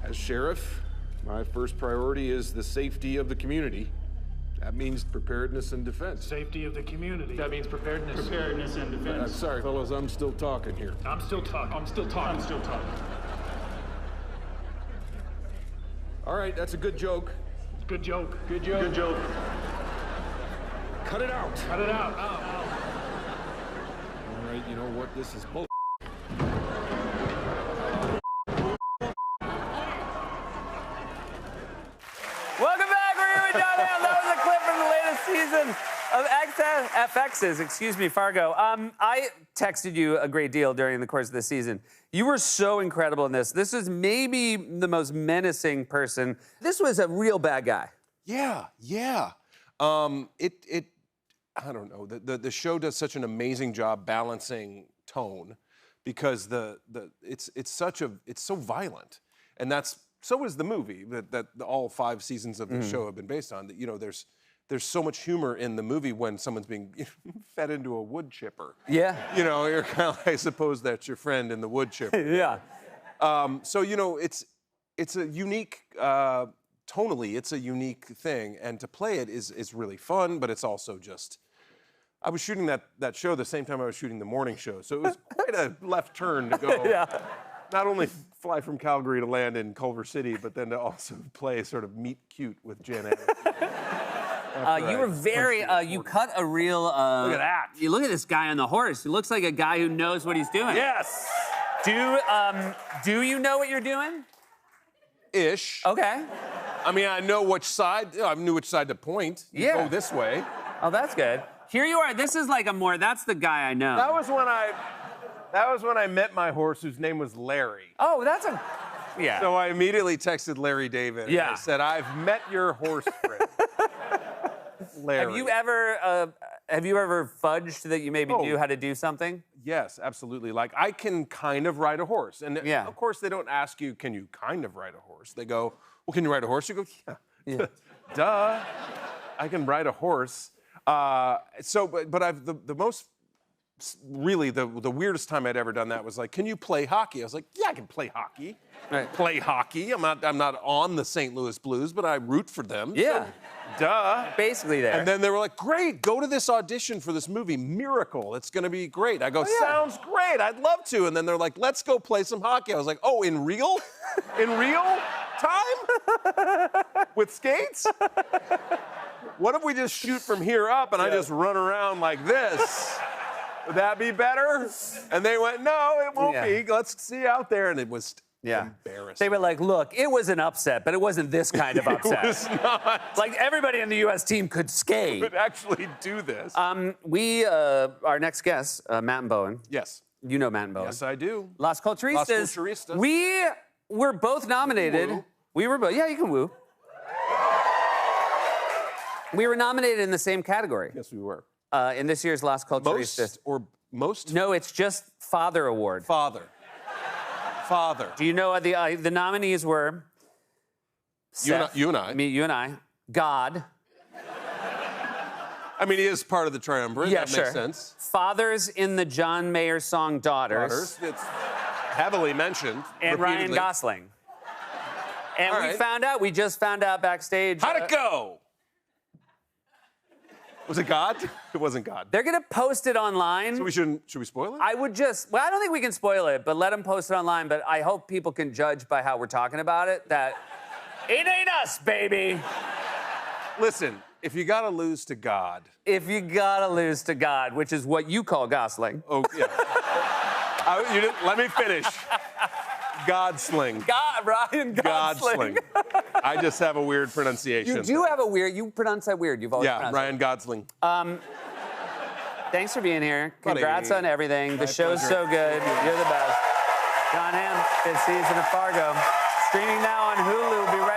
As sheriff, my first priority is the safety of the community. That means preparedness and defense. Safety of the community. That means preparedness. Preparedness and defense. I'm sorry, fellas, I'm still talking here. I'm still talking. I'm still talking. I'm still talking. All right, that's a good joke. Good joke. Good joke. Good joke. Cut it out. Cut it out. All right, you know what? This is bull. Welcome back. We're here with John Hamm. That was a clip from the latest season of FX's, Fargo. I texted you a great deal during the course of this season. You were so incredible in this. This is maybe the most menacing person. This was a real bad guy. Yeah. I don't know. The show does such an amazing job balancing tone because it's so violent, and so is the movie that all 5 seasons of the show have been based on. That there's so much humor in the movie when someone's being fed into a wood chipper. Yeah. You're kind of, I suppose that's your friend in the wood chipper. Yeah. So it's a unique. Tonally, it's a unique thing, and to play it is really fun, but it's also just... I was shooting that show the same time I was shooting the morning show, so it was quite a left turn to go. Yeah. Not only fly from Calgary to land in Culver City, but then to also play sort of meet cute with Jen Aniston. You were very... you cut a real... Look at that. You look at this guy on the horse. He looks like a guy who knows what he's doing. Yes! Do you know what you're doing? Ish. Okay. I mean, I know which side... I knew which side to point. You go this way. Oh, that's good. Here you are. This is like that's the guy I know. That was when I met my horse, whose name was Larry. Oh, yeah. So I immediately texted Larry David. Yeah. And I said, I've met your horse friend. Larry. Have you ever fudged that you maybe knew how to do something? Yes, absolutely. Like, I can kind of ride a horse. And yeah. Of course, they don't ask you, can you kind of ride a horse? They go, well, can you ride a horse? You go, yeah. Duh. I can ride a horse. But I've the most, really, the weirdest time I'd ever done that was like, can you play hockey? I was like, yeah, I can play hockey. Right. Play hockey. I'm not on the St. Louis Blues, but I root for them. Yeah. So, duh. Basically there. And then they were like, great, go to this audition for this movie, Miracle. It's going to be great. I go, sounds great. I'd love to. And then they're like, let's go play some hockey. I was like, oh, in real? In real time? With skates? What if we just shoot from here up and I just run around like this? Would that be better? And they went, no, it won't be. Let's see you out there. And it was embarrassing. They were like, look, it was an upset, but it wasn't this kind of upset. It was not. Like, everybody in the U.S. team could skate. Could actually do this. Our next guest, Matt and Bowen. Yes. You know Matt and Bowen. Yes, I do. Las Culturistas. Las Culturistas. We were both nominated. Woo. We were both, yeah, you can woo. We were nominated in the same category. Yes, we were. In this year's Las Culturistas. Most? No, it's just Father Award. Father. Do you know the nominees were? Seth, you and I. Me, you and I. God. I mean, he is part of the triumvirate. Yeah, that makes sense. Fathers in the John Mayer song Daughters. It's heavily mentioned. And repeatedly. Ryan Gosling. And we just found out backstage. How'd it go? Was it God? It wasn't God. They're gonna post it online. So should we spoil it? I don't think we can spoil it, but let them post it online. But I hope people can judge by how we're talking about it that it ain't us, baby. Listen, if you gotta lose to God. If you gotta lose to God, which is what you call Gosling. Oh, yeah. Let me finish. Godsling. Ryan Gosling. I just have a weird pronunciation. You do have a weird, you pronounce that weird. You've always pronounced Ryan Gosling. Thanks for being here. Buddy. Congrats on everything. The show's pleasure. so good. You're the best. John Hamm, 5th season of Fargo. Streaming now on Hulu. Be right